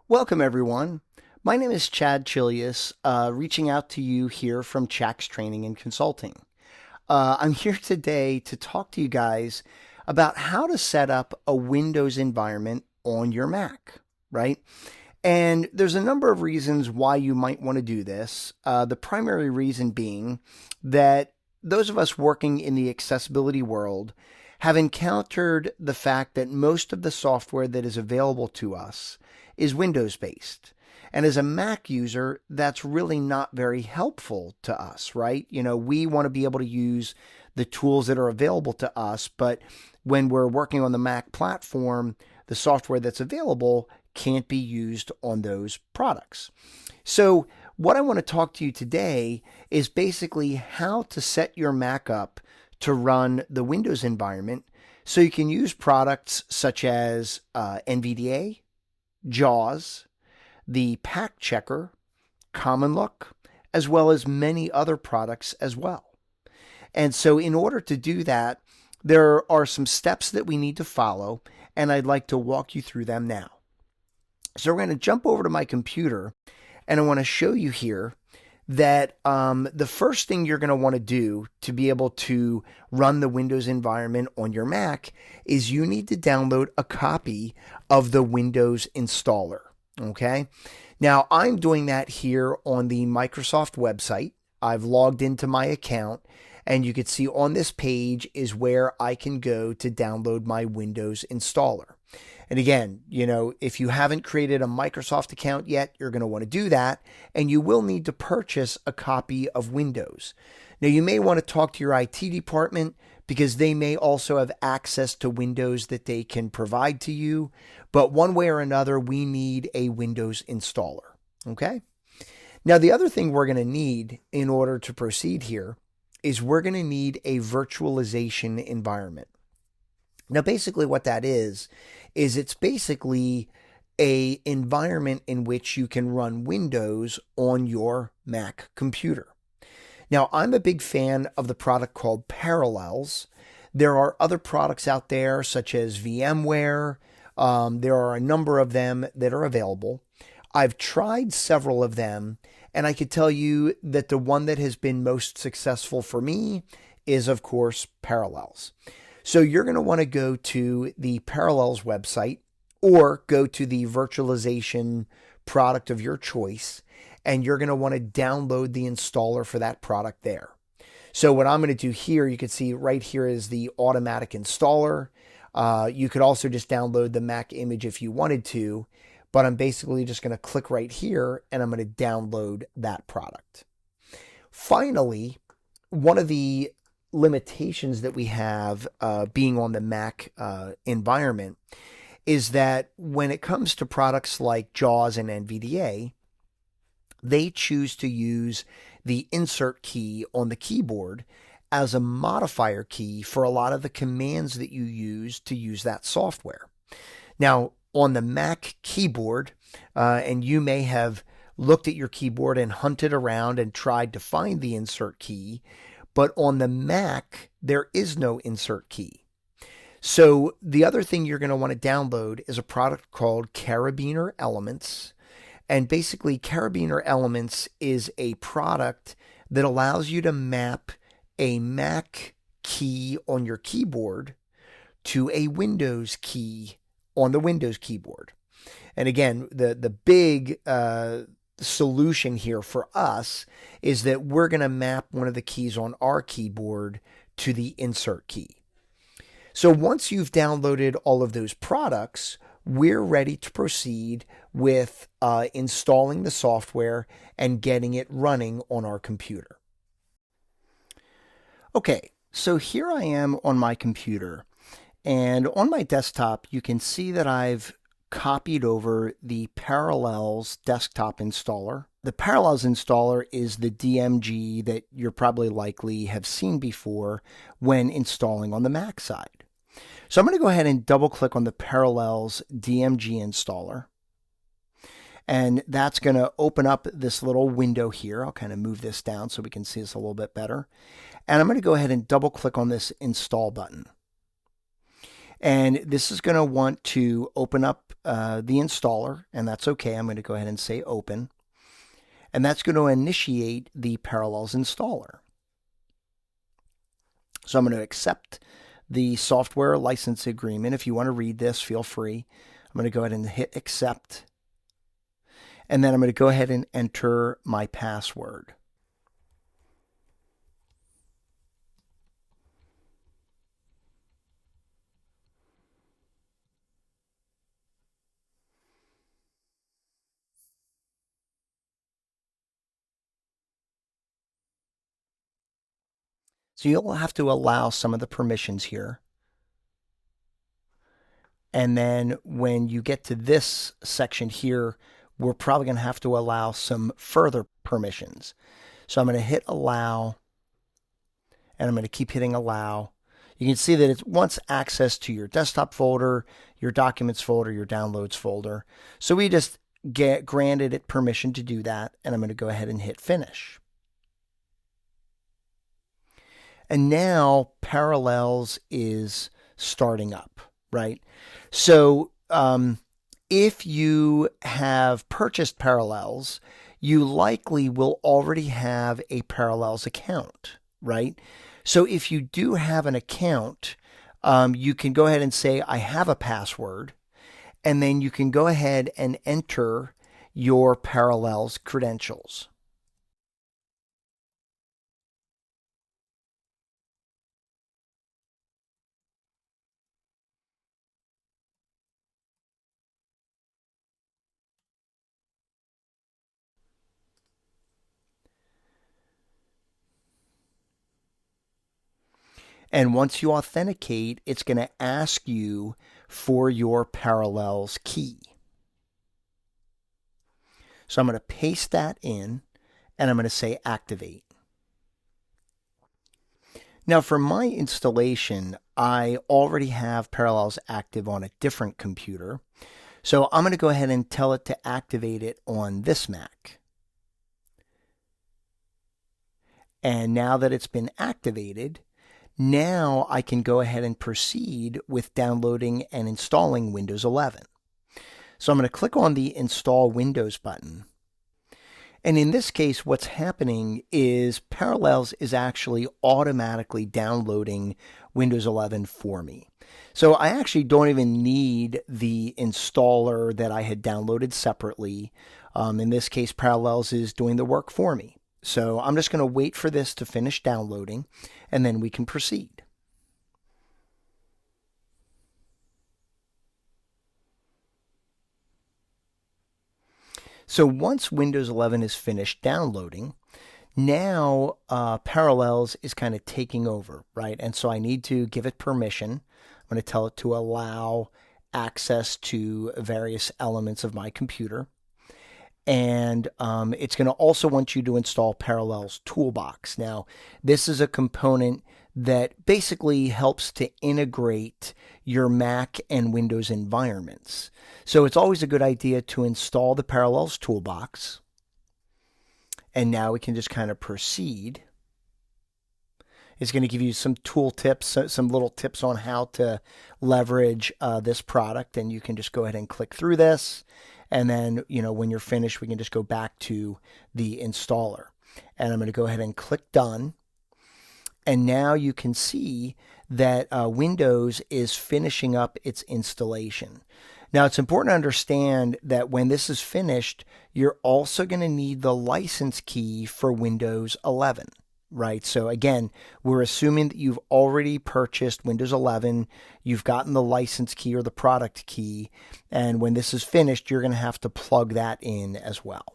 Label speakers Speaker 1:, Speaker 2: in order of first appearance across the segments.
Speaker 1: Welcome, everyone. My name is Chad Chilius, reaching out to you here from Chax Training and Consulting. I'm here today to talk to you guys about how to set up a Windows environment on your Mac, right? And there's a number of reasons why you might want to do this. The primary reason being that those of us working in the accessibility world have encountered the fact that most of the software that is available to us is Windows based. And as a Mac user, that's really not very helpful to us, right? We want to be able to use the tools that are available to us, but when we're working on the Mac platform, the software that's available can't be used on those products. So what I want to talk to you today is basically how to set your Mac up to run the Windows environment so you can use products such as NVDA, JAWS, the Pack Checker, Common Look, as well as many other products as well. And so in order to do that, there are some steps that we need to follow, and I'd like to walk you through them now. So we're going to jump over to my computer, and I want to show you here that the first thing you're going to want to do to be able to run the Windows environment on your Mac is you need to download a copy of the Windows installer. Okay. Now I'm doing that here on the Microsoft website. I've logged into my account, and you can see on this page is where I can go to download my Windows installer. And again, if you haven't created a Microsoft account yet, you're going to want to do that, and you will need to purchase a copy of Windows. Now, you may want to talk to your IT department because they may also have access to Windows that they can provide to you, but one way or another, we need a Windows installer, okay? Now, the other thing we're going to need in order to proceed here is we're going to need a virtualization environment. Now, basically what that is it's basically an environment in which you can run Windows on your Mac computer. Now, I'm a big fan of the product called Parallels. There are other products out there such as VMware. There are a number of them that are available. I've tried several of them, and I could tell you that the one that has been most successful for me is, of course, Parallels. So you're going to want to go to the Parallels website or go to the virtualization product of your choice, and you're going to want to download the installer for that product there. So what I'm going to do here, you can see right here is the automatic installer. You could also just download the Mac image if you wanted to, but I'm basically just going to click right here and I'm going to download that product. Finally, one of the limitations that we have being on the Mac environment is that when it comes to products like JAWS and NVDA, they choose to use the insert key on the keyboard as a modifier key for a lot of the commands that you use to use that software. Now, on the Mac keyboard, and you may have looked at your keyboard and hunted around and tried to find the insert key, but on the Mac, there is no insert key. So the other thing you're going to want to download is a product called Carabiner Elements. And basically, Carabiner Elements is a product that allows you to map a Mac key on your keyboard to a Windows key on the Windows keyboard. And again, the big solution here for us is that we're going to map one of the keys on our keyboard to the insert key. So once you've downloaded all of those products, we're ready to proceed with installing the software and getting it running on our computer. Okay, so here I am on my computer, and on my desktop you can see that I've copied over the Parallels desktop installer. The Parallels installer is the DMG that you're probably likely have seen before when installing on the Mac side. So I'm going to go ahead and double click on the Parallels DMG installer. And that's going to open up this little window here. I'll kind of move this down so we can see this a little bit better. And I'm going to go ahead and double click on this install button. And this is going to want to open up the installer, and that's okay. I'm going to go ahead and say open. And that's going to initiate the Parallels installer. So I'm going to accept the software license agreement. If you want to read this, feel free. I'm going to go ahead and hit accept. And then I'm going to go ahead and enter my password. So you'll have to allow some of the permissions here. And then when you get to this section here, we're probably going to have to allow some further permissions. So I'm going to hit allow, and I'm going to keep hitting allow. You can see that it wants access to your desktop folder, your documents folder, your downloads folder. So we just granted it permission to do that, and I'm going to go ahead and hit finish. And now Parallels is starting up, right? So if you have purchased Parallels, you likely will already have a Parallels account, right? So if you do have an account, you can go ahead and say, I have a password, and then you can go ahead and enter your Parallels credentials. And once you authenticate, it's going to ask you for your Parallels key. So I'm going to paste that in, and I'm going to say activate. Now for my installation, I already have Parallels active on a different computer. So I'm going to go ahead and tell it to activate it on this Mac. And now that it's been activated, now I can go ahead and proceed with downloading and installing Windows 11. So I'm going to click on the Install Windows button. And in this case, what's happening is Parallels is actually automatically downloading Windows 11 for me. So I actually don't even need the installer that I had downloaded separately. In this case, Parallels is doing the work for me. So I'm just going to wait for this to finish downloading, and then we can proceed. So once Windows 11 is finished downloading, now Parallels is kind of taking over, right? And so I need to give it permission. I'm going to tell it to allow access to various elements of my computer. And it's going to also want you to install Parallels Toolbox. Now, this is a component that basically helps to integrate your Mac and Windows environments. So it's always a good idea to install the Parallels Toolbox. And now we can just kind of proceed. It's going to give you some tool tips, some little tips on how to leverage this product. And you can just go ahead and click through this. And then, when you're finished, we can just go back to the installer. And I'm going to go ahead and click done. And now you can see that Windows is finishing up its installation. Now, it's important to understand that when this is finished, you're also going to need the license key for Windows 11. Right. So again, we're assuming that you've already purchased Windows 11. You've gotten the license key or the product key. And when this is finished, you're going to have to plug that in as well.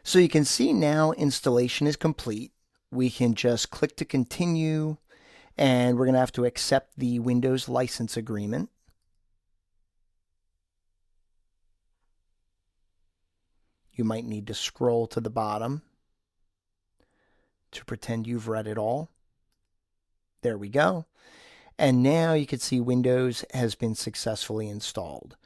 Speaker 1: So you can see now installation is complete. We can just click to continue, and we're going to have to accept the Windows license agreement. You might need to scroll to the bottom to pretend you've read it all. There we go. And now you can see Windows has been successfully installed.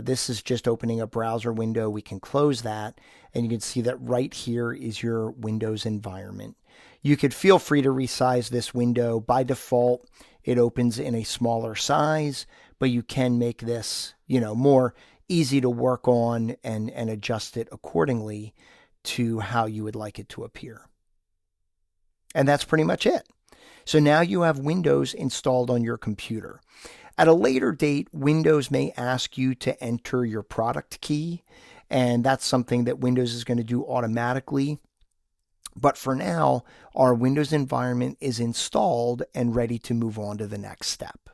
Speaker 1: This is just opening a browser window. We can close that, and you can see that right here is your Windows environment. You could feel free to resize this window. By default, it opens in a smaller size, but you can make this, more easy to work on and adjust it accordingly to how you would like it to appear. And that's pretty much it. So now you have Windows installed on your computer. At a later date, Windows may ask you to enter your product key, and that's something that Windows is going to do automatically. But for now, our Windows environment is installed and ready to move on to the next step.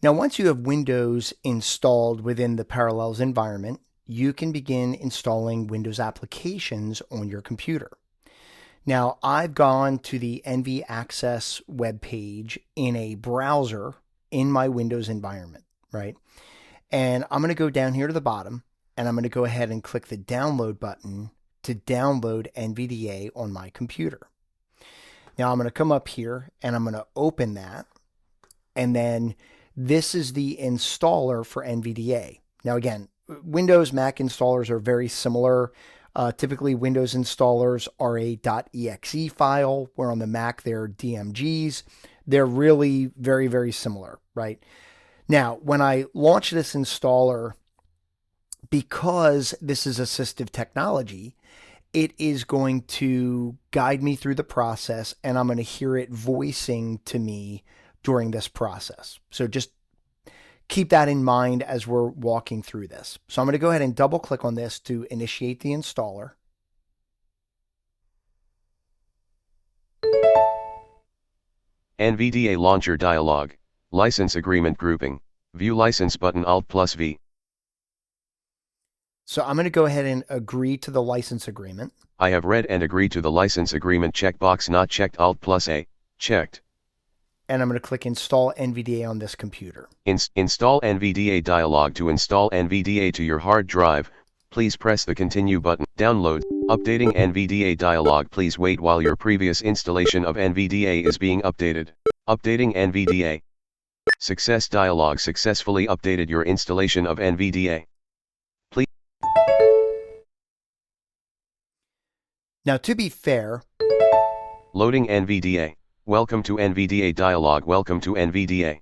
Speaker 1: Now, once you have Windows installed within the Parallels environment, you can begin installing Windows applications on your computer. Now, I've gone to the NV Access web page in a browser in my Windows environment, right? And I'm going to go down here to the bottom, and I'm going to go ahead and click the download button to download NVDA on my computer. Now, I'm going to come up here, and I'm going to open that, and then this is the installer for NVDA. Now, again, Windows, Mac installers are very similar. Typically, Windows installers are a .exe file, where on the Mac they're DMGs. They're really very, very similar, right? Now, when I launch this installer, because this is assistive technology, it is going to guide me through the process, and I'm going to hear it voicing to me during this process. So just keep that in mind as we're walking through this. So I'm going to go ahead and double click on this to initiate the installer.
Speaker 2: NVDA Launcher Dialog. License Agreement Grouping. View License button Alt+V.
Speaker 1: So I'm going to go ahead and agree to the license agreement.
Speaker 2: I have read and agreed to the license agreement checkbox not checked Alt+A. Checked.
Speaker 1: And I'm going to click Install NVDA on this computer.
Speaker 2: Install NVDA dialog. To install NVDA to your hard drive, please press the Continue button. Download. Updating NVDA dialog. Please wait while your previous installation of NVDA is being updated. Updating NVDA. Success dialog. Successfully updated your installation of NVDA. Please.
Speaker 1: Now, to be fair,
Speaker 2: Loading NVDA. Welcome to NVDA dialog. Welcome to NVDA.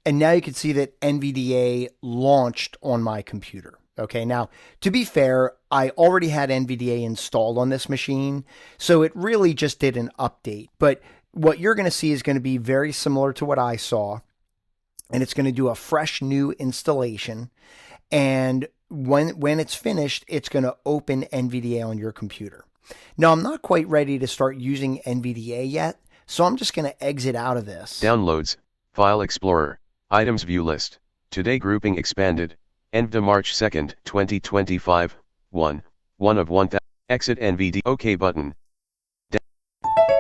Speaker 1: And now you can see that NVDA launched on my computer. Okay, now, to be fair, I already had NVDA installed on this machine, so it really just did an update. But what you're going to see is going to be very similar to what I saw, and it's going to do a fresh new installation. And when it's finished, it's going to open NVDA on your computer. Now, I'm not quite ready to start using NVDA yet, so I'm just going to exit out of this.
Speaker 2: Downloads, File Explorer, Items View List. Today grouping expanded. NVDA March 2nd, 2025, 1 of 1000. Exit NVDA. OK button.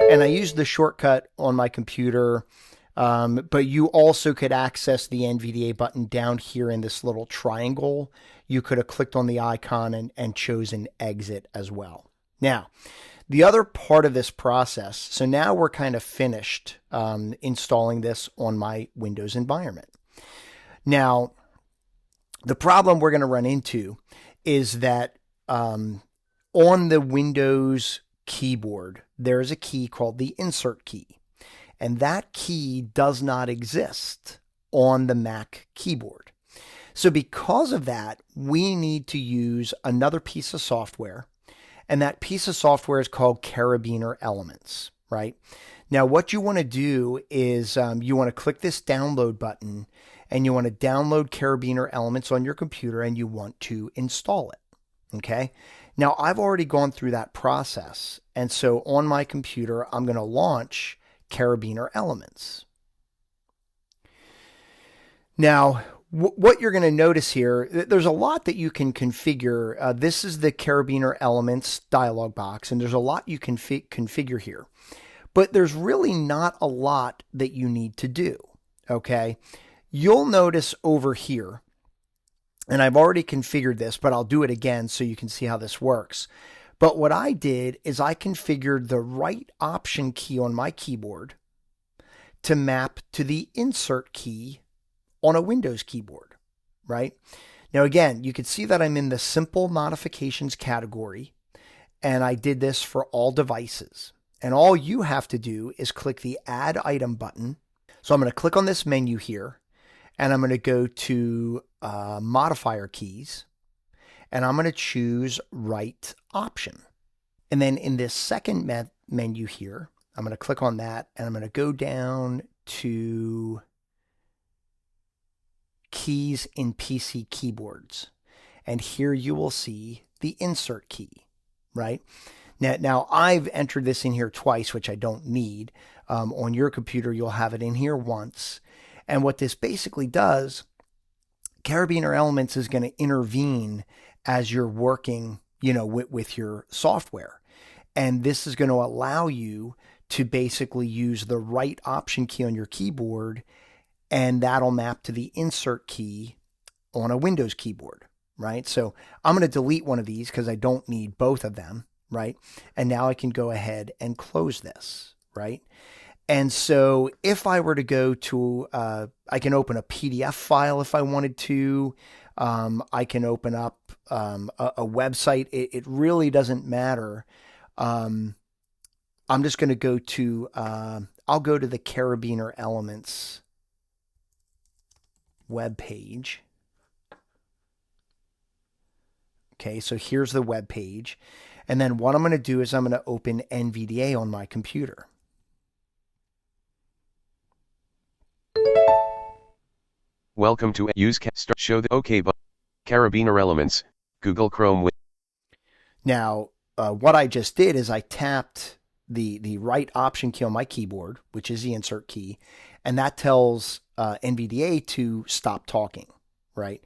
Speaker 1: And I used the shortcut on my computer, but you also could access the NVDA button down here in this little triangle. You could have clicked on the icon and chosen exit as well. Now, the other part of this process, so now we're kind of finished installing this on my Windows environment. Now, the problem we're going to run into is that on the Windows keyboard, there is a key called the Insert key. And that key does not exist on the Mac keyboard. So because of that, we need to use another piece of software. And that piece of software is called Carabiner Elements, right? Now, what you want to do is you want to click this download button, and you want to download Carabiner Elements on your computer, and you want to install it, okay? Now, I've already gone through that process, and so on my computer, I'm going to launch Carabiner Elements. Now, what you're going to notice here, there's a lot that you can configure. This is the Carabiner Elements dialog box, and there's a lot you can configure here. But there's really not a lot that you need to do, okay? You'll notice over here, and I've already configured this, but I'll do it again so you can see how this works. But what I did is I configured the right option key on my keyboard to map to the insert key on a Windows keyboard, right? Now, again, you can see that I'm in the simple modifications category, and I did this for all devices. And all you have to do is click the Add Item button. So I'm going to click on this menu here, and I'm going to go to Modifier Keys, and I'm going to choose Right Option. And then in this second menu here, I'm going to click on that, and I'm going to go down to Keys in PC Keyboards. And here you will see the Insert key, right? Now I've entered this in here twice, which I don't need. On your computer, you'll have it in here once. And what this basically does, Carabiner Elements is going to intervene as you're working, with your software. And this is going to allow you to basically use the right option key on your keyboard, and that'll map to the insert key on a Windows keyboard, right? So I'm going to delete one of these because I don't need both of them, right? And now I can go ahead and close this, right? And so if I were to go to, I can open a PDF file if I wanted to. I can open up a website. It really doesn't matter. I'm just going to go to, I'll go to the Carabiner Elements web page. Okay, so here's the web page. And then what I'm going to do is I'm going to open NVDA on my computer.
Speaker 2: Welcome to show the OK button. Carabiner Elements, Google Chrome.
Speaker 1: Now, what I just did is I tapped the right option key on my keyboard, which is the insert key, and that tells NVDA to stop talking, right?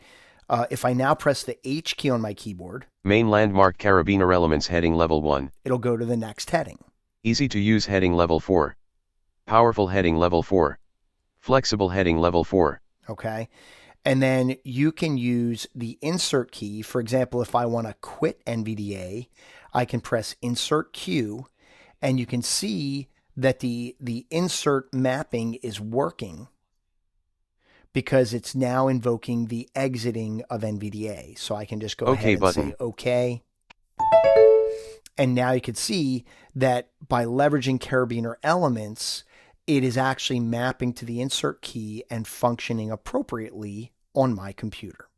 Speaker 1: If I now press the H key on my keyboard,
Speaker 2: Main landmark Carabiner Elements heading level 1.
Speaker 1: It'll go to the next heading.
Speaker 2: Easy to use heading level 4. Powerful heading level 4. Flexible heading level 4.
Speaker 1: Okay. And then you can use the insert key. For example, if I want to quit NVDA, I can press Insert Q, and you can see that the insert mapping is working because it's now invoking the exiting of NVDA. So I can just go ahead and
Speaker 2: button.
Speaker 1: say OK. And now you can see that by leveraging Carabiner Elements, it is actually mapping to the insert key and functioning appropriately on my computer.